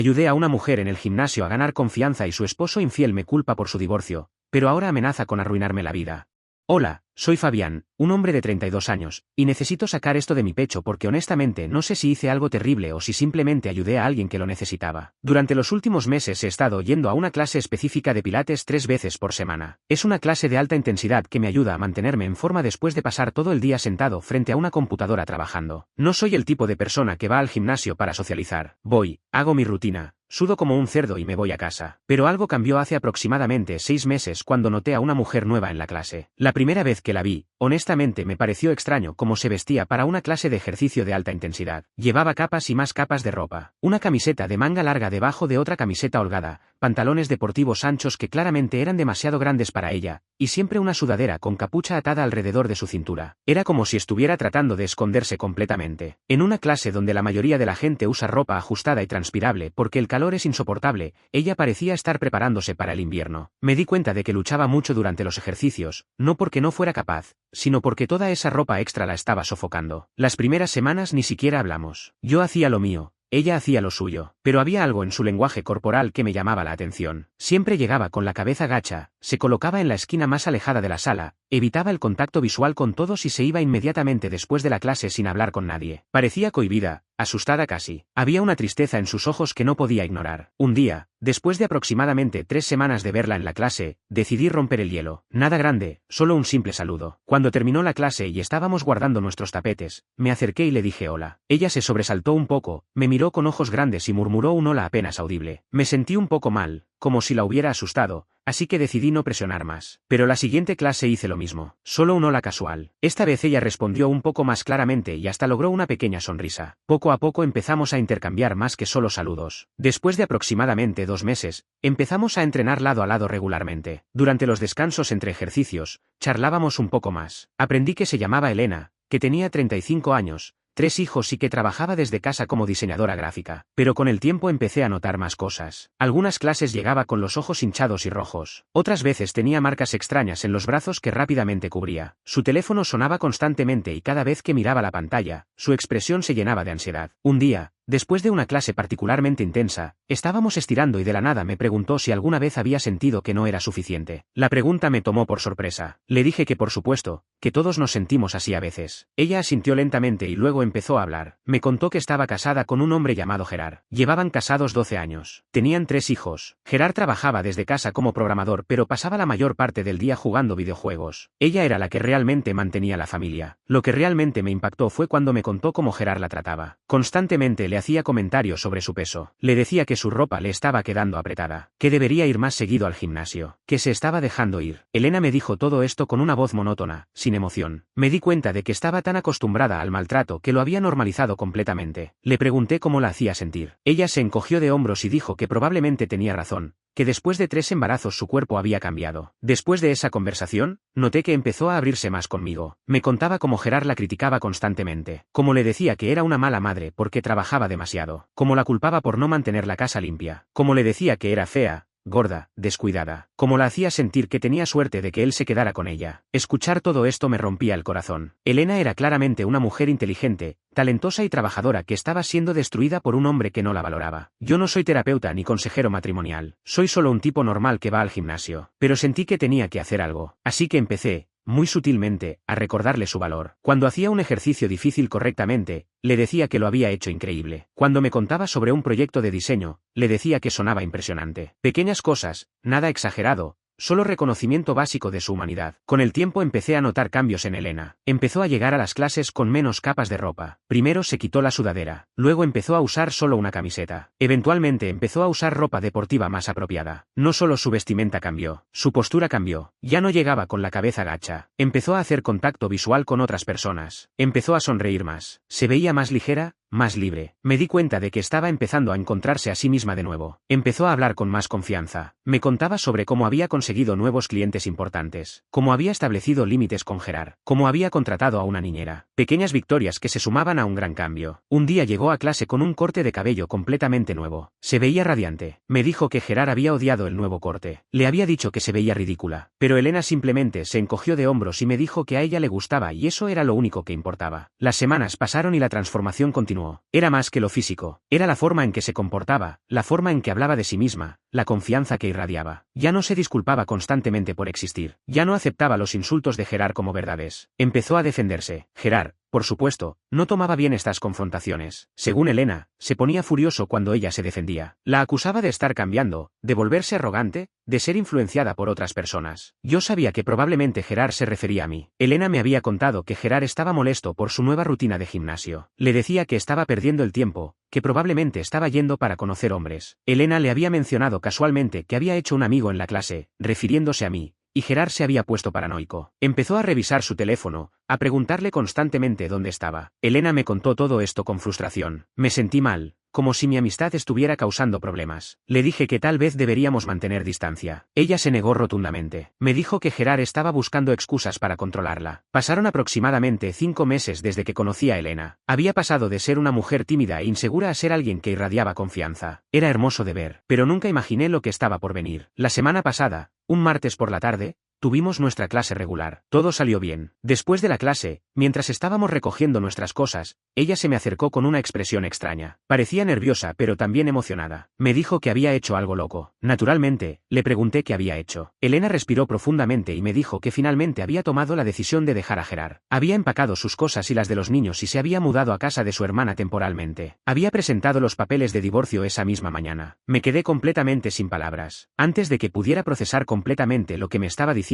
Ayudé a una mujer en el gimnasio a ganar confianza y su esposo infiel me culpa por su divorcio, pero ahora amenaza con arruinarme la vida. Hola, soy Fabián, un hombre de 32 años, y necesito sacar esto de mi pecho porque honestamente no sé si hice algo terrible o si simplemente ayudé a alguien que lo necesitaba. Durante los últimos meses he estado yendo a una clase específica de pilates 3 veces por semana. Es una clase de alta intensidad que me ayuda a mantenerme en forma después de pasar todo el día sentado frente a una computadora trabajando. No soy el tipo de persona que va al gimnasio para socializar. Voy, hago mi rutina, sudo como un cerdo y me voy a casa. Pero algo cambió hace aproximadamente 6 meses cuando noté a una mujer nueva en la clase. La primera vez que la vi, honestamente me pareció extraño cómo se vestía para una clase de ejercicio de alta intensidad. Llevaba capas y más capas de ropa. Una camiseta de manga larga debajo de otra camiseta holgada, pantalones deportivos anchos que claramente eran demasiado grandes para ella, y siempre una sudadera con capucha atada alrededor de su cintura. Era como si estuviera tratando de esconderse completamente. En una clase donde la mayoría de la gente usa ropa ajustada y transpirable porque el calor es insoportable, ella parecía estar preparándose para el invierno. Me di cuenta de que luchaba mucho durante los ejercicios, no porque no fuera capaz, sino porque toda esa ropa extra la estaba sofocando. Las primeras semanas ni siquiera hablamos. Yo hacía lo mío. Ella hacía lo suyo, pero había algo en su lenguaje corporal que me llamaba la atención. Siempre llegaba con la cabeza gacha, se colocaba en la esquina más alejada de la sala, evitaba el contacto visual con todos y se iba inmediatamente después de la clase sin hablar con nadie. Parecía cohibida, asustada casi. Había una tristeza en sus ojos que no podía ignorar. Un día, después de aproximadamente 3 semanas de verla en la clase, decidí romper el hielo. Nada grande, solo un simple saludo. Cuando terminó la clase y estábamos guardando nuestros tapetes, me acerqué y le dije hola. Ella se sobresaltó un poco, me miró con ojos grandes y murmuró un hola apenas audible. Me sentí un poco mal, como si la hubiera asustado, así que decidí no presionar más. Pero la siguiente clase hice lo mismo, solo un hola casual. Esta vez ella respondió un poco más claramente y hasta logró una pequeña sonrisa. Poco a poco empezamos a intercambiar más que solo saludos. Después de aproximadamente 2 meses, empezamos a entrenar lado a lado regularmente. Durante los descansos entre ejercicios, charlábamos un poco más. Aprendí que se llamaba Elena, que tenía 35 años, 3 hijos y que trabajaba desde casa como diseñadora gráfica. Pero con el tiempo empecé a notar más cosas. Algunas clases llegaba con los ojos hinchados y rojos. Otras veces tenía marcas extrañas en los brazos que rápidamente cubría. Su teléfono sonaba constantemente y cada vez que miraba la pantalla, su expresión se llenaba de ansiedad. Un día, después de una clase particularmente intensa, estábamos estirando y de la nada me preguntó si alguna vez había sentido que no era suficiente. La pregunta me tomó por sorpresa. Le dije que por supuesto, que todos nos sentimos así a veces. Ella asintió lentamente y luego empezó a hablar. Me contó que estaba casada con un hombre llamado Gerard. Llevaban casados 12 años. Tenían 3 hijos. Gerard trabajaba desde casa como programador pero pasaba la mayor parte del día jugando videojuegos. Ella era la que realmente mantenía la familia. Lo que realmente me impactó fue cuando me contó cómo Gerard la trataba. Constantemente le hacía comentarios sobre su peso. Le decía que su ropa le estaba quedando apretada, que debería ir más seguido al gimnasio, que se estaba dejando ir. Elena me dijo todo esto con una voz monótona, sin emoción. Me di cuenta de que estaba tan acostumbrada al maltrato que lo había normalizado completamente. Le pregunté cómo la hacía sentir. Ella se encogió de hombros y dijo que probablemente tenía razón, que después de 3 embarazos su cuerpo había cambiado. Después de esa conversación, noté que empezó a abrirse más conmigo. Me contaba cómo Gerard la criticaba constantemente, cómo le decía que era una mala madre porque trabajaba demasiado, cómo la culpaba por no mantener la casa limpia, cómo le decía que era fea, gorda, descuidada, como la hacía sentir que tenía suerte de que él se quedara con ella. Escuchar todo esto me rompía el corazón. Elena era claramente una mujer inteligente, talentosa y trabajadora que estaba siendo destruida por un hombre que no la valoraba. Yo no soy terapeuta ni consejero matrimonial, soy solo un tipo normal que va al gimnasio, pero sentí que tenía que hacer algo, así que empecé, muy sutilmente, a recordarle su valor. Cuando hacía un ejercicio difícil correctamente, le decía que lo había hecho increíble. Cuando me contaba sobre un proyecto de diseño, le decía que sonaba impresionante. Pequeñas cosas, nada exagerado, solo reconocimiento básico de su humanidad. Con el tiempo empecé a notar cambios en Elena. Empezó a llegar a las clases con menos capas de ropa. Primero se quitó la sudadera, luego empezó a usar solo una camiseta. Eventualmente empezó a usar ropa deportiva más apropiada. No solo su vestimenta cambió, su postura cambió. Ya no llegaba con la cabeza gacha. Empezó a hacer contacto visual con otras personas. Empezó a sonreír más. Se veía más ligera, más libre. Me di cuenta de que estaba empezando a encontrarse a sí misma de nuevo. Empezó a hablar con más confianza. Me contaba sobre cómo había conseguido nuevos clientes importantes, cómo había establecido límites con Gerard, cómo había contratado a una niñera. Pequeñas victorias que se sumaban a un gran cambio. Un día llegó a clase con un corte de cabello completamente nuevo. Se veía radiante. Me dijo que Gerard había odiado el nuevo corte. Le había dicho que se veía ridícula. Pero Elena simplemente se encogió de hombros y me dijo que a ella le gustaba y eso era lo único que importaba. Las semanas pasaron y la transformación continuó. continuó. Era más que lo físico, era la forma en que se comportaba, la forma en que hablaba de sí misma, la confianza que irradiaba. Ya no se disculpaba constantemente por existir. Ya no aceptaba los insultos de Gerard como verdades. Empezó a defenderse. Gerard, por supuesto, no tomaba bien estas confrontaciones. Según Elena, se ponía furioso cuando ella se defendía. La acusaba de estar cambiando, de volverse arrogante, de ser influenciada por otras personas. Yo sabía que probablemente Gerard se refería a mí. Elena me había contado que Gerard estaba molesto por su nueva rutina de gimnasio. Le decía que estaba perdiendo el tiempo, que probablemente estaba yendo para conocer hombres. Elena le había mencionado casualmente que había hecho un amigo en la clase, refiriéndose a mí. Y Gerard se había puesto paranoico. Empezó a revisar su teléfono, a preguntarle constantemente dónde estaba. Elena me contó todo esto con frustración. Me sentí mal, como si mi amistad estuviera causando problemas. Le dije que tal vez deberíamos mantener distancia. Ella se negó rotundamente. Me dijo que Gerard estaba buscando excusas para controlarla. Pasaron aproximadamente 5 meses desde que conocí a Elena. Había pasado de ser una mujer tímida e insegura a ser alguien que irradiaba confianza. Era hermoso de ver, pero nunca imaginé lo que estaba por venir. La semana pasada, un martes por la tarde, tuvimos nuestra clase regular. Todo salió bien. Después de la clase, mientras estábamos recogiendo nuestras cosas, ella se me acercó con una expresión extraña. Parecía nerviosa pero también emocionada. Me dijo que había hecho algo loco. Naturalmente, le pregunté qué había hecho. Elena respiró profundamente y me dijo que finalmente había tomado la decisión de dejar a Gerard. Había empacado sus cosas y las de los niños y se había mudado a casa de su hermana temporalmente. Había presentado los papeles de divorcio esa misma mañana. Me quedé completamente sin palabras. Antes de que pudiera procesar completamente lo que me estaba diciendo,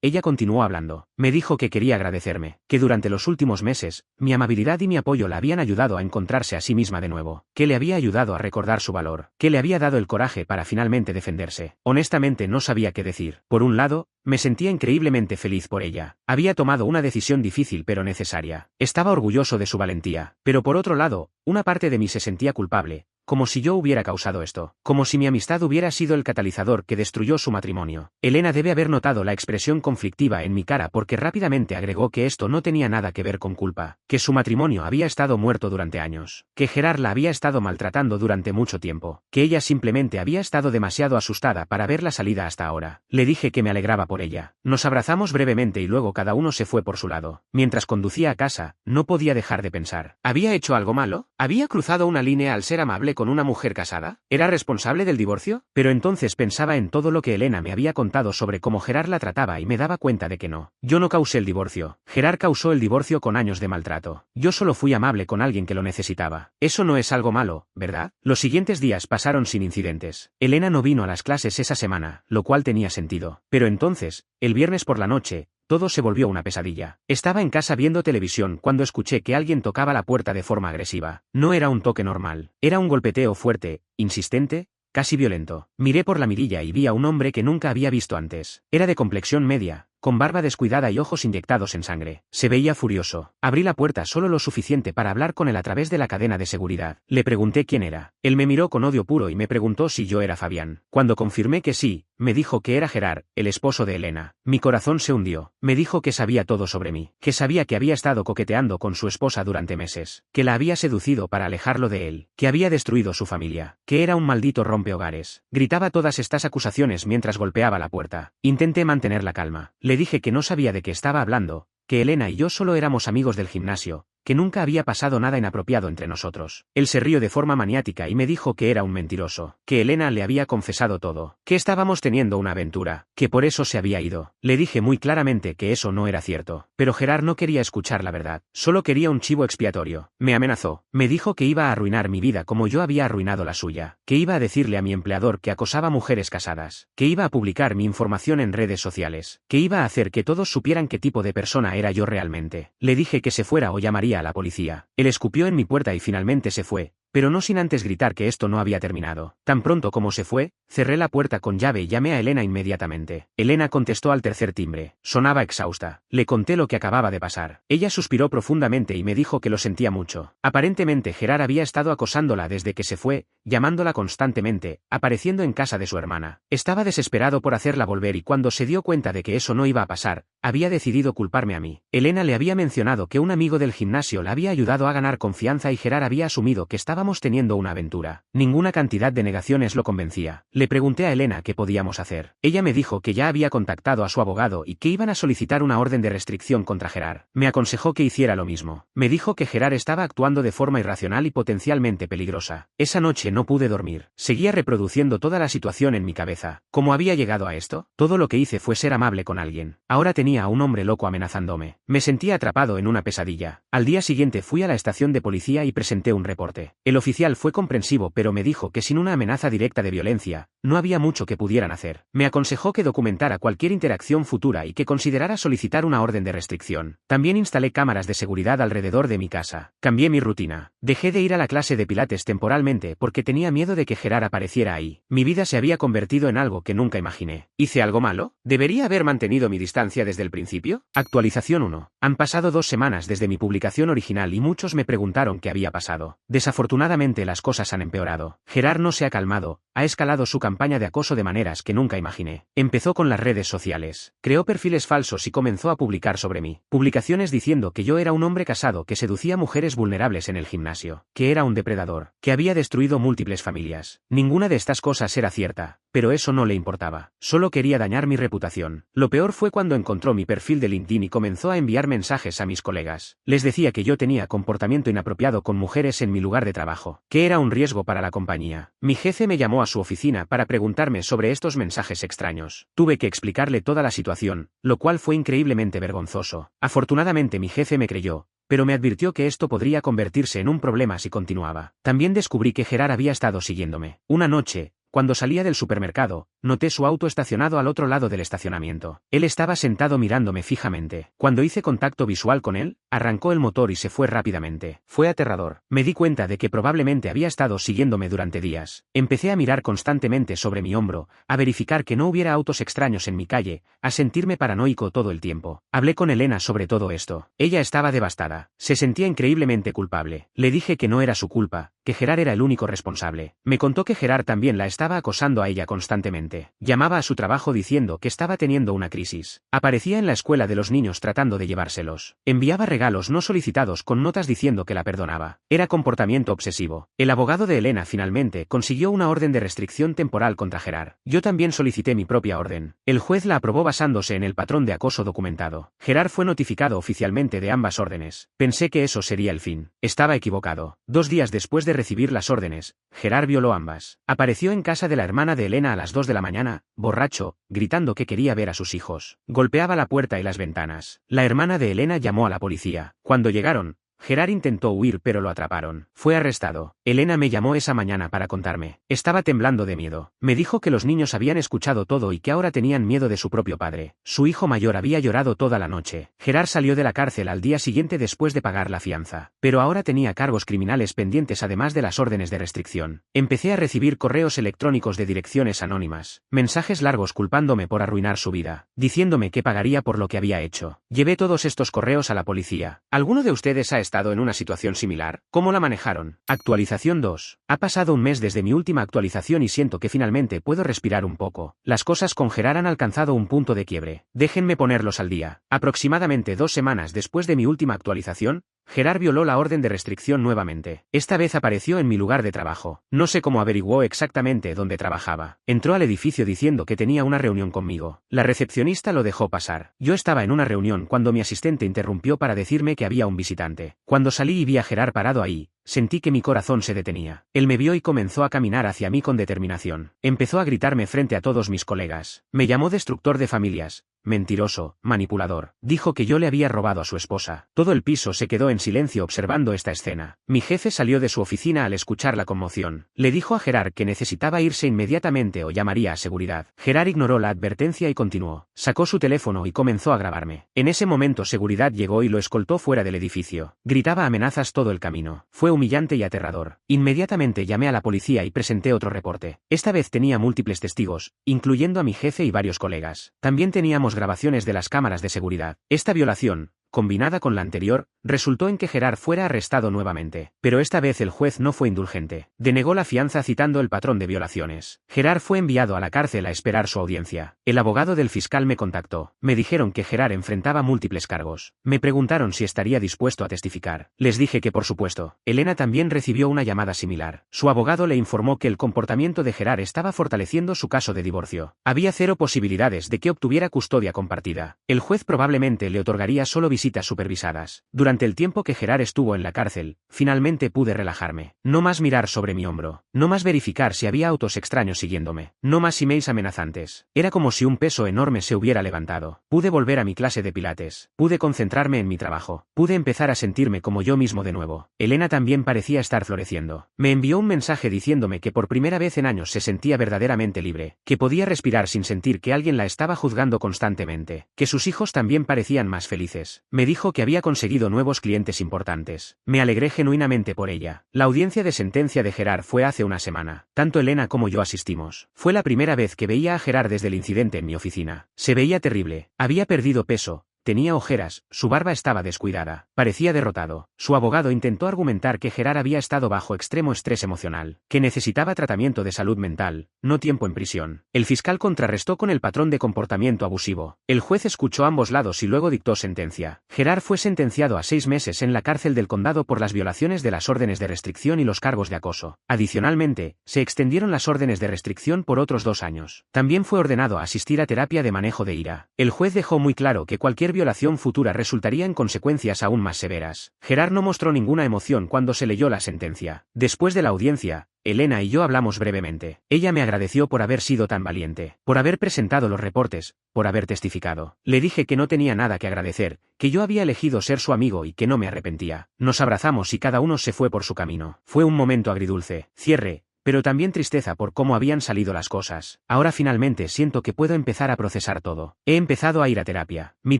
ella continuó hablando. Me dijo que quería agradecerme, que durante los últimos meses, mi amabilidad y mi apoyo la habían ayudado a encontrarse a sí misma de nuevo, que le había ayudado a recordar su valor, que le había dado el coraje para finalmente defenderse. Honestamente no sabía qué decir. Por un lado, me sentía increíblemente feliz por ella. Había tomado una decisión difícil pero necesaria. Estaba orgulloso de su valentía. Pero por otro lado, una parte de mí se sentía culpable, como si yo hubiera causado esto, como si mi amistad hubiera sido el catalizador que destruyó su matrimonio. Elena debe haber notado la expresión conflictiva en mi cara porque rápidamente agregó que esto no tenía nada que ver con culpa, que su matrimonio había estado muerto durante años, que Gerard la había estado maltratando durante mucho tiempo, que ella simplemente había estado demasiado asustada para ver la salida hasta ahora. Le dije que me alegraba por ella. Nos abrazamos brevemente y luego cada uno se fue por su lado. Mientras conducía a casa, no podía dejar de pensar. ¿Había hecho algo malo? ¿Había cruzado una línea al ser amable con una mujer casada? ¿Era responsable del divorcio? Pero entonces pensaba en todo lo que Elena me había contado sobre cómo Gerard la trataba y me daba cuenta de que no. Yo no causé el divorcio. Gerard causó el divorcio con años de maltrato. Yo solo fui amable con alguien que lo necesitaba. Eso no es algo malo, ¿verdad? Los siguientes días pasaron sin incidentes. Elena no vino a las clases esa semana, lo cual tenía sentido. Pero entonces, el viernes por la noche, todo se volvió una pesadilla. Estaba en casa viendo televisión cuando escuché que alguien tocaba la puerta de forma agresiva. No era un toque normal. Era un golpeteo fuerte, insistente, casi violento. Miré por la mirilla y vi a un hombre que nunca había visto antes. Era de complexión media, con barba descuidada y ojos inyectados en sangre. Se veía furioso. Abrí la puerta solo lo suficiente para hablar con él a través de la cadena de seguridad. Le pregunté quién era. Él me miró con odio puro y me preguntó si yo era Fabián. Cuando confirmé que sí, me dijo que era Gerard, el esposo de Elena. Mi corazón se hundió. Me dijo que sabía todo sobre mí, que sabía que había estado coqueteando con su esposa durante meses, que la había seducido para alejarlo de él, que había destruido su familia, que era un maldito rompehogares. Gritaba todas estas acusaciones mientras golpeaba la puerta. Intenté mantener la calma. Le dije que no sabía de qué estaba hablando, que Elena y yo solo éramos amigos del gimnasio, que nunca había pasado nada inapropiado entre nosotros. Él se rió de forma maniática y me dijo que era un mentiroso, que Elena le había confesado todo, que estábamos teniendo una aventura, que por eso se había ido. Le dije muy claramente que eso no era cierto, pero Gerard no quería escuchar la verdad, solo quería un chivo expiatorio. Me amenazó, me dijo que iba a arruinar mi vida como yo había arruinado la suya, que iba a decirle a mi empleador que acosaba mujeres casadas, que iba a publicar mi información en redes sociales, que iba a hacer que todos supieran qué tipo de persona era yo realmente. Le dije que se fuera o llamaría a la policía. Él escupió en mi puerta y finalmente se fue, pero no sin antes gritar que esto no había terminado. Tan pronto como se fue, cerré la puerta con llave y llamé a Elena inmediatamente. Elena contestó al tercer timbre. Sonaba exhausta. Le conté lo que acababa de pasar. Ella suspiró profundamente y me dijo que lo sentía mucho. Aparentemente Gerard había estado acosándola desde que se fue, llamándola constantemente, apareciendo en casa de su hermana. Estaba desesperado por hacerla volver y cuando se dio cuenta de que eso no iba a pasar, había decidido culparme a mí. Elena le había mencionado que un amigo del gimnasio la había ayudado a ganar confianza y Gerard había asumido que estábamos teniendo una aventura. Ninguna cantidad de negaciones lo convencía. Le pregunté a Elena qué podíamos hacer. Ella me dijo que ya había contactado a su abogado y que iban a solicitar una orden de restricción contra Gerard. Me aconsejó que hiciera lo mismo. Me dijo que Gerard estaba actuando de forma irracional y potencialmente peligrosa. Esa noche no pude dormir. Seguía reproduciendo toda la situación en mi cabeza. ¿Cómo había llegado a esto? Todo lo que hice fue ser amable con alguien. Ahora tenía a un hombre loco amenazándome. Me sentía atrapado en una pesadilla. Al día siguiente fui a la estación de policía y presenté un reporte. El oficial fue comprensivo pero me dijo que sin una amenaza directa de violencia, no había mucho que pudieran hacer. Me aconsejó que documentara cualquier interacción futura y que considerara solicitar una orden de restricción. También instalé cámaras de seguridad alrededor de mi casa. Cambié mi rutina. Dejé de ir a la clase de pilates temporalmente porque tenía miedo de que Gerard apareciera ahí. Mi vida se había convertido en algo que nunca imaginé. ¿Hice algo malo? ¿Debería haber mantenido mi distancia desde el principio? Actualización 1. Han pasado 2 semanas desde mi publicación original y muchos me preguntaron qué había pasado. Desafortunadamente las cosas han empeorado. Gerard no se ha calmado, ha escalado su campaña de acoso de maneras que nunca imaginé. Empezó con las redes sociales. Creó perfiles falsos y comenzó a publicar sobre mí. Publicaciones diciendo que yo era un hombre casado que seducía mujeres vulnerables en el gimnasio, que era un depredador, que había destruido múltiples familias. Ninguna de estas cosas era cierta, pero eso no le importaba. Solo quería dañar mi reputación. Lo peor fue cuando encontró mi perfil de LinkedIn y comenzó a enviar mensajes a mis colegas. Les decía que yo tenía comportamiento inapropiado con mujeres en mi lugar de trabajo, que era un riesgo para la compañía. Mi jefe me llamó a su oficina para preguntarme sobre estos mensajes extraños. Tuve que explicarle toda la situación, lo cual fue increíblemente vergonzoso. Afortunadamente mi jefe me creyó, pero me advirtió que esto podría convertirse en un problema si continuaba. También descubrí que Gerard había estado siguiéndome. Una noche, cuando salía del supermercado, noté su auto estacionado al otro lado del estacionamiento. Él estaba sentado mirándome fijamente. Cuando hice contacto visual con él, arrancó el motor y se fue rápidamente. Fue aterrador. Me di cuenta de que probablemente había estado siguiéndome durante días. Empecé a mirar constantemente sobre mi hombro, a verificar que no hubiera autos extraños en mi calle, a sentirme paranoico todo el tiempo. Hablé con Elena sobre todo esto. Ella estaba devastada. Se sentía increíblemente culpable. Le dije que no era su culpa, que Gerard era el único responsable. Me contó que Gerard también la estaba acosando a ella constantemente. Llamaba a su trabajo diciendo que estaba teniendo una crisis. Aparecía en la escuela de los niños tratando de llevárselos. Enviaba regalos no solicitados con notas diciendo que la perdonaba. Era comportamiento obsesivo. El abogado de Elena finalmente consiguió una orden de restricción temporal contra Gerard. Yo también solicité mi propia orden. El juez la aprobó basándose en el patrón de acoso documentado. Gerard fue notificado oficialmente de ambas órdenes. Pensé que eso sería el fin. Estaba equivocado. 2 días después de recibir las órdenes, Gerard violó ambas. Apareció en casa de la hermana de Elena a las 2 de la mañana, borracho, gritando que quería ver a sus hijos. Golpeaba la puerta y las ventanas. La hermana de Elena llamó a la policía. Cuando llegaron, Gerard intentó huir pero lo atraparon. Fue arrestado. Elena me llamó esa mañana para contarme. Estaba temblando de miedo. Me dijo que los niños habían escuchado todo y que ahora tenían miedo de su propio padre. Su hijo mayor había llorado toda la noche. Gerard salió de la cárcel al día siguiente después de pagar la fianza. Pero ahora tenía cargos criminales pendientes además de las órdenes de restricción. Empecé a recibir correos electrónicos de direcciones anónimas. Mensajes largos culpándome por arruinar su vida. Diciéndome que pagaría por lo que había hecho. Llevé todos estos correos a la policía. ¿Alguno de ustedes ha estado en una situación similar? ¿Cómo la manejaron? Actualización 2. Ha pasado un mes desde mi última actualización y siento que finalmente puedo respirar un poco. Las cosas con Gerard han alcanzado un punto de quiebre. Déjenme ponerlos al día. Aproximadamente 2 semanas después de mi última actualización, Gerard violó la orden de restricción nuevamente. Esta vez apareció en mi lugar de trabajo. No sé cómo averiguó exactamente dónde trabajaba. Entró al edificio diciendo que tenía una reunión conmigo. La recepcionista lo dejó pasar. Yo estaba en una reunión cuando mi asistente interrumpió para decirme que había un visitante. Cuando salí y vi a Gerard parado ahí, sentí que mi corazón se detenía. Él me vio y comenzó a caminar hacia mí con determinación. Empezó a gritarme frente a todos mis colegas. Me llamó destructor de familias, mentiroso, manipulador. Dijo que yo le había robado a su esposa. Todo el piso se quedó en silencio observando esta escena. Mi jefe salió de su oficina al escuchar la conmoción. Le dijo a Gerard que necesitaba irse inmediatamente o llamaría a seguridad. Gerard ignoró la advertencia y continuó. Sacó su teléfono y comenzó a grabarme. En ese momento seguridad llegó y lo escoltó fuera del edificio. Gritaba amenazas todo el camino. Fue humillante y aterrador. Inmediatamente llamé a la policía y presenté otro reporte. Esta vez tenía múltiples testigos, incluyendo a mi jefe y varios colegas. También teníamos grabaciones de las cámaras de seguridad. Esta violación, combinada con la anterior, resultó en que Gerard fuera arrestado nuevamente. Pero esta vez el juez no fue indulgente. Denegó la fianza citando el patrón de violaciones. Gerard fue enviado a la cárcel a esperar su audiencia. El abogado del fiscal me contactó. Me dijeron que Gerard enfrentaba múltiples cargos. Me preguntaron si estaría dispuesto a testificar. Les dije que por supuesto. Elena también recibió una llamada similar. Su abogado le informó que el comportamiento de Gerard estaba fortaleciendo su caso de divorcio. Había cero posibilidades de que obtuviera custodia compartida. El juez probablemente le otorgaría solo visitas supervisadas. Durante el tiempo que Gerard estuvo en la cárcel, finalmente pude relajarme. No más mirar sobre mi hombro. No más verificar si había autos extraños siguiéndome. No más emails amenazantes. Era como si un peso enorme se hubiera levantado. Pude volver a mi clase de pilates. Pude concentrarme en mi trabajo. Pude empezar a sentirme como yo mismo de nuevo. Elena también parecía estar floreciendo. Me envió un mensaje diciéndome que por primera vez en años se sentía verdaderamente libre, que podía respirar sin sentir que alguien la estaba juzgando constantemente, que sus hijos también parecían más felices. Me dijo que había conseguido nuevos clientes importantes. Me alegré genuinamente por ella. La audiencia de sentencia de Gerard fue hace una semana. Tanto Elena como yo asistimos. Fue la primera vez que veía a Gerard desde el incidente en mi oficina. Se veía terrible. Había perdido peso. Tenía ojeras, su barba estaba descuidada, parecía derrotado. Su abogado intentó argumentar que Gerard había estado bajo extremo estrés emocional, que necesitaba tratamiento de salud mental, no tiempo en prisión. El fiscal contrarrestó con el patrón de comportamiento abusivo. El juez escuchó ambos lados y luego dictó sentencia. Gerard fue sentenciado a 6 meses en la cárcel del condado por las violaciones de las órdenes de restricción y los cargos de acoso. Adicionalmente, se extendieron las órdenes de restricción por otros 2 años. También fue ordenado a asistir a terapia de manejo de ira. El juez dejó muy claro que cualquier violación futura resultaría en consecuencias aún más severas. Gerard no mostró ninguna emoción cuando se leyó la sentencia. Después de la audiencia, Elena y yo hablamos brevemente. Ella me agradeció por haber sido tan valiente, por haber presentado los reportes, por haber testificado. Le dije que no tenía nada que agradecer, que yo había elegido ser su amigo y que no me arrepentía. Nos abrazamos y cada uno se fue por su camino. Fue un momento agridulce, cierre, pero también tristeza por cómo habían salido las cosas. Ahora finalmente siento que puedo empezar a procesar todo. He empezado a ir a terapia. Mi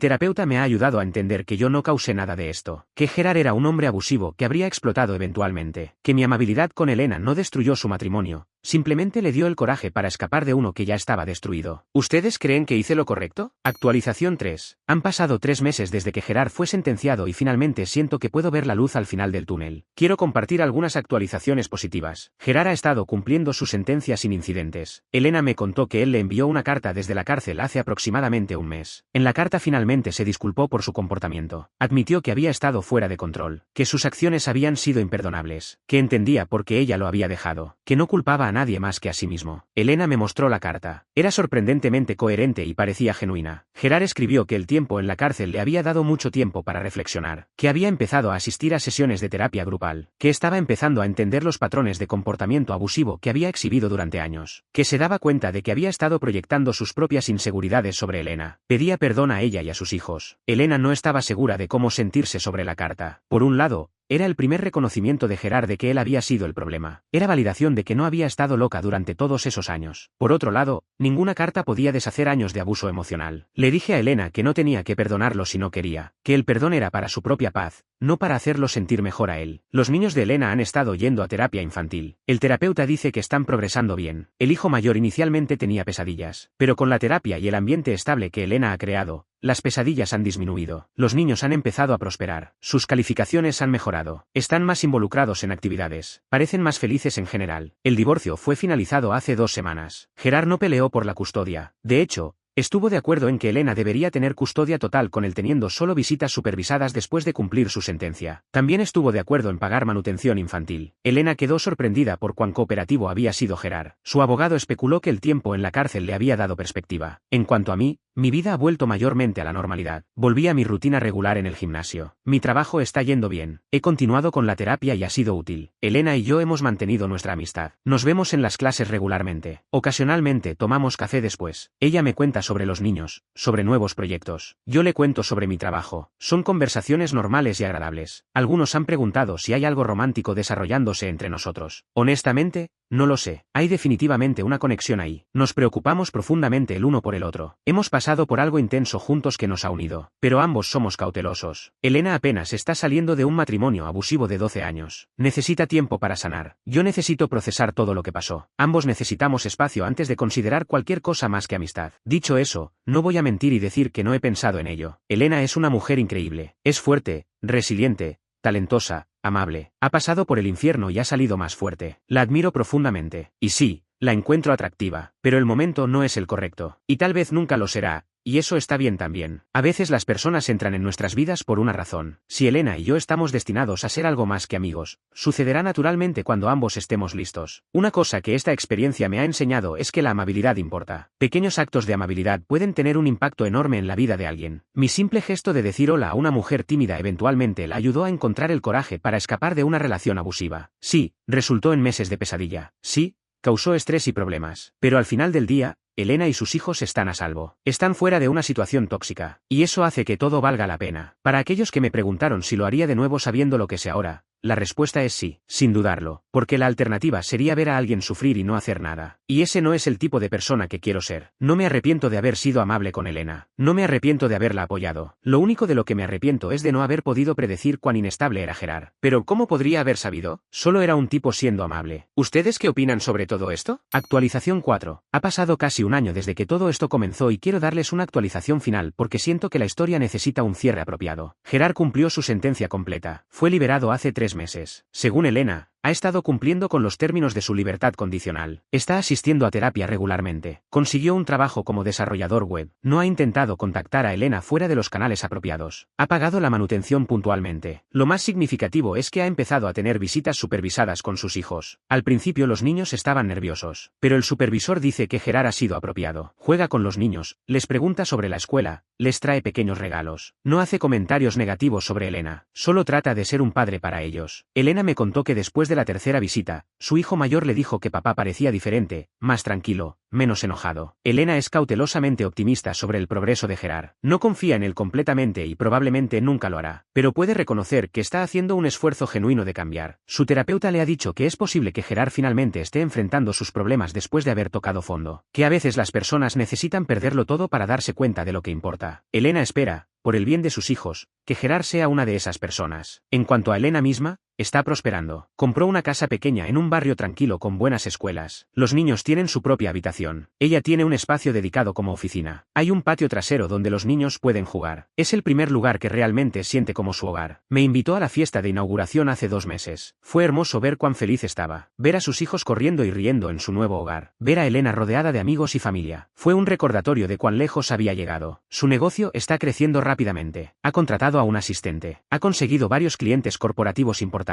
terapeuta me ha ayudado a entender que yo no causé nada de esto, que Gerard era un hombre abusivo que habría explotado eventualmente, que mi amabilidad con Elena no destruyó su matrimonio, simplemente le dio el coraje para escapar de uno que ya estaba destruido. ¿Ustedes creen que hice lo correcto? Actualización 3. Han pasado 3 meses desde que Gerard fue sentenciado y finalmente siento que puedo ver la luz al final del túnel. Quiero compartir algunas actualizaciones positivas. Gerard ha estado cumpliendo su sentencia sin incidentes. Elena me contó que él le envió una carta desde la cárcel hace aproximadamente un mes. En la carta finalmente se disculpó por su comportamiento. Admitió que había estado fuera de control, que sus acciones habían sido imperdonables, que entendía por qué ella lo había dejado, que no culpaba a nadie más que a sí mismo. Elena me mostró la carta. Era sorprendentemente coherente y parecía genuina. Gerard escribió que el tiempo en la cárcel le había dado mucho tiempo para reflexionar, que había empezado a asistir a sesiones de terapia grupal, que estaba empezando a entender los patrones de comportamiento abusivo que había exhibido durante años, que se daba cuenta de que había estado proyectando sus propias inseguridades sobre Elena. Pedía perdón a ella y a sus hijos. Elena no estaba segura de cómo sentirse sobre la carta. Por un lado, era el primer reconocimiento de Gerard de que él había sido el problema. Era validación de que no había estado loca durante todos esos años. Por otro lado, ninguna carta podía deshacer años de abuso emocional. Le dije a Elena que no tenía que perdonarlo si no quería, que el perdón era para su propia paz, no para hacerlo sentir mejor a él. Los niños de Elena han estado yendo a terapia infantil. El terapeuta dice que están progresando bien. El hijo mayor inicialmente tenía pesadillas, pero con la terapia y el ambiente estable que Elena ha creado, las pesadillas han disminuido. Los niños han empezado a prosperar. Sus calificaciones han mejorado. Están más involucrados en actividades. Parecen más felices en general. El divorcio fue finalizado hace 2 semanas. Gerard no peleó por la custodia. De hecho, estuvo de acuerdo en que Elena debería tener custodia total con él teniendo solo visitas supervisadas después de cumplir su sentencia. También estuvo de acuerdo en pagar manutención infantil. Elena quedó sorprendida por cuán cooperativo había sido Gerard. Su abogado especuló que el tiempo en la cárcel le había dado perspectiva. En cuanto a mí, mi vida ha vuelto mayormente a la normalidad. Volví a mi rutina regular en el gimnasio. Mi trabajo está yendo bien. He continuado con la terapia y ha sido útil. Elena y yo hemos mantenido nuestra amistad. Nos vemos en las clases regularmente. Ocasionalmente tomamos café después. Ella me cuenta sobre los niños, sobre nuevos proyectos. Yo le cuento sobre mi trabajo. Son conversaciones normales y agradables. Algunos han preguntado si hay algo romántico desarrollándose entre nosotros. Honestamente, No lo sé, hay definitivamente una conexión ahí. Nos preocupamos profundamente el uno por el otro. Hemos pasado por algo intenso juntos que nos ha unido, pero ambos somos cautelosos. Elena apenas está saliendo de un matrimonio abusivo de 12 años. Necesita tiempo para sanar. Yo necesito procesar todo lo que pasó. Ambos necesitamos espacio antes de considerar cualquier cosa más que amistad. Dicho eso, no voy a mentir y decir que no he pensado en ello. Elena es una mujer increíble. Es fuerte, resiliente, talentosa, amable. Ha pasado por el infierno y ha salido más fuerte. La admiro profundamente. Y sí, la encuentro atractiva, pero el momento no es el correcto. Y tal vez nunca lo será. Y eso está bien también. A veces las personas entran en nuestras vidas por una razón. Si Elena y yo estamos destinados a ser algo más que amigos, sucederá naturalmente cuando ambos estemos listos. Una cosa que esta experiencia me ha enseñado es que la amabilidad importa. Pequeños actos de amabilidad pueden tener un impacto enorme en la vida de alguien. Mi simple gesto de decir hola a una mujer tímida eventualmente la ayudó a encontrar el coraje para escapar de una relación abusiva. Sí, resultó en meses de pesadilla. Sí, causó estrés y problemas. Pero al final del día, Elena y sus hijos están a salvo. Están fuera de una situación tóxica. Y eso hace que todo valga la pena. Para aquellos que me preguntaron si lo haría de nuevo sabiendo lo que sé ahora, la respuesta es sí, sin dudarlo, porque la alternativa sería ver a alguien sufrir y no hacer nada. Y ese no es el tipo de persona que quiero ser. No me arrepiento de haber sido amable con Elena. No me arrepiento de haberla apoyado. Lo único de lo que me arrepiento es de no haber podido predecir cuán inestable era Gerard. Pero ¿cómo podría haber sabido? Solo era un tipo siendo amable. ¿Ustedes qué opinan sobre todo esto? Actualización 4. Ha pasado casi un año desde que todo esto comenzó y quiero darles una actualización final porque siento que la historia necesita un cierre apropiado. Gerard cumplió su sentencia completa. Fue liberado hace 3 meses. Según Elena, ha estado cumpliendo con los términos de su libertad condicional. Está asistiendo a terapia regularmente. Consiguió un trabajo como desarrollador web. No ha intentado contactar a Elena fuera de los canales apropiados. Ha pagado la manutención puntualmente. Lo más significativo es que ha empezado a tener visitas supervisadas con sus hijos. Al principio los niños estaban nerviosos, pero el supervisor dice que Gerard ha sido apropiado. Juega con los niños, les pregunta sobre la escuela, les trae pequeños regalos. No hace comentarios negativos sobre Elena. Solo trata de ser un padre para ellos. Elena me contó que después de la tercera visita, su hijo mayor le dijo que papá parecía diferente, más tranquilo, menos enojado. Elena es cautelosamente optimista sobre el progreso de Gerard. No confía en él completamente y probablemente nunca lo hará, pero puede reconocer que está haciendo un esfuerzo genuino de cambiar. Su terapeuta le ha dicho que es posible que Gerard finalmente esté enfrentando sus problemas después de haber tocado fondo, que a veces las personas necesitan perderlo todo para darse cuenta de lo que importa. Elena espera, por el bien de sus hijos, que Gerard sea una de esas personas. En cuanto a Elena misma, está prosperando. Compró una casa pequeña en un barrio tranquilo con buenas escuelas. Los niños tienen su propia habitación. Ella tiene un espacio dedicado como oficina. Hay un patio trasero donde los niños pueden jugar. Es el primer lugar que realmente siente como su hogar. Me invitó a la fiesta de inauguración hace 2 meses. Fue hermoso ver cuán feliz estaba. Ver a sus hijos corriendo y riendo en su nuevo hogar. Ver a Elena rodeada de amigos y familia. Fue un recordatorio de cuán lejos había llegado. Su negocio está creciendo rápidamente. Ha contratado a un asistente. Ha conseguido varios clientes corporativos importantes.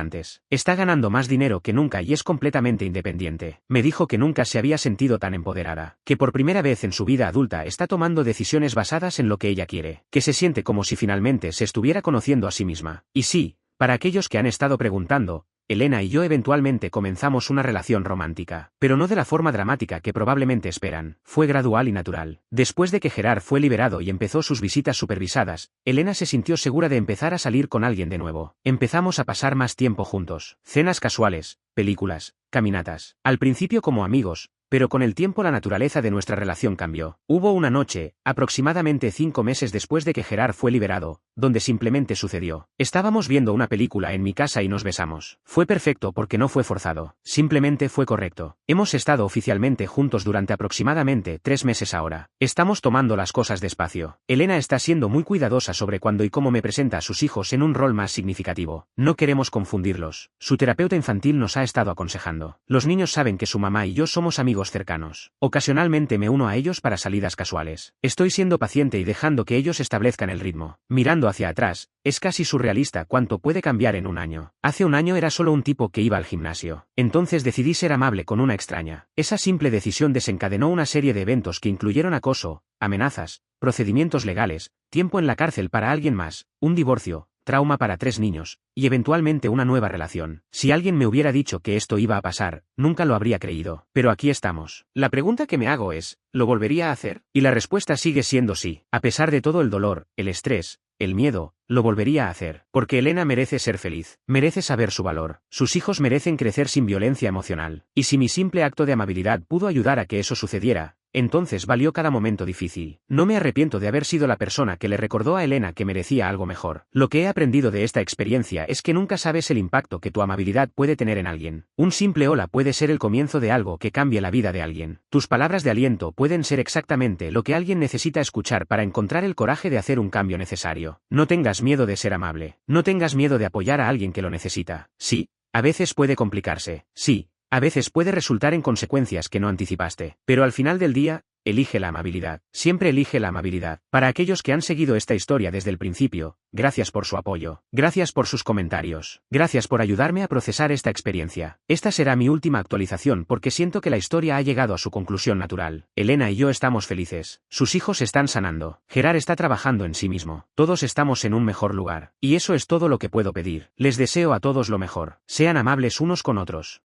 Está ganando más dinero que nunca y es completamente independiente. Me dijo que nunca se había sentido tan empoderada. Que por primera vez en su vida adulta está tomando decisiones basadas en lo que ella quiere. Que se siente como si finalmente se estuviera conociendo a sí misma. Y sí, para aquellos que han estado preguntando, Elena y yo eventualmente comenzamos una relación romántica, pero no de la forma dramática que probablemente esperan. Fue gradual y natural. Después de que Gerard fue liberado y empezó sus visitas supervisadas, Elena se sintió segura de empezar a salir con alguien de nuevo. Empezamos a pasar más tiempo juntos. Cenas casuales, películas, caminatas. Al principio como amigos, pero con el tiempo la naturaleza de nuestra relación cambió. Hubo una noche, aproximadamente 5 meses después de que Gerard fue liberado, donde simplemente sucedió. Estábamos viendo una película en mi casa y nos besamos. Fue perfecto porque no fue forzado, simplemente fue correcto. Hemos estado oficialmente juntos durante aproximadamente 3 meses ahora. Estamos tomando las cosas despacio. Elena está siendo muy cuidadosa sobre cuándo y cómo me presenta a sus hijos en un rol más significativo. No queremos confundirlos. Su terapeuta infantil nos ha estado aconsejando. Los niños saben que su mamá y yo somos amigos cercanos. Ocasionalmente me uno a ellos para salidas casuales. Estoy siendo paciente y dejando que ellos establezcan el ritmo. Mirando hacia atrás, es casi surrealista cuánto puede cambiar en un año. Hace un año era solo un tipo que iba al gimnasio. Entonces decidí ser amable con una extraña. Esa simple decisión desencadenó una serie de eventos que incluyeron acoso, amenazas, procedimientos legales, tiempo en la cárcel para alguien más, un divorcio, trauma para 3 niños, y eventualmente una nueva relación. Si alguien me hubiera dicho que esto iba a pasar, nunca lo habría creído. Pero aquí estamos. La pregunta que me hago es, ¿lo volvería a hacer? Y la respuesta sigue siendo sí. A pesar de todo el dolor, el estrés, el miedo, lo volvería a hacer. Porque Elena merece ser feliz, merece saber su valor. Sus hijos merecen crecer sin violencia emocional. Y si mi simple acto de amabilidad pudo ayudar a que eso sucediera, entonces valió cada momento difícil. No me arrepiento de haber sido la persona que le recordó a Elena que merecía algo mejor. Lo que he aprendido de esta experiencia es que nunca sabes el impacto que tu amabilidad puede tener en alguien. Un simple hola puede ser el comienzo de algo que cambie la vida de alguien. Tus palabras de aliento pueden ser exactamente lo que alguien necesita escuchar para encontrar el coraje de hacer un cambio necesario. No tengas miedo de ser amable. No tengas miedo de apoyar a alguien que lo necesita. Sí, a veces puede complicarse. Sí. A veces puede resultar en consecuencias que no anticipaste, pero al final del día, elige la amabilidad. Siempre elige la amabilidad. Para aquellos que han seguido esta historia desde el principio, gracias por su apoyo. Gracias por sus comentarios. Gracias por ayudarme a procesar esta experiencia. Esta será mi última actualización porque siento que la historia ha llegado a su conclusión natural. Elena y yo estamos felices. Sus hijos están sanando. Gerard está trabajando en sí mismo. Todos estamos en un mejor lugar. Y eso es todo lo que puedo pedir. Les deseo a todos lo mejor. Sean amables unos con otros.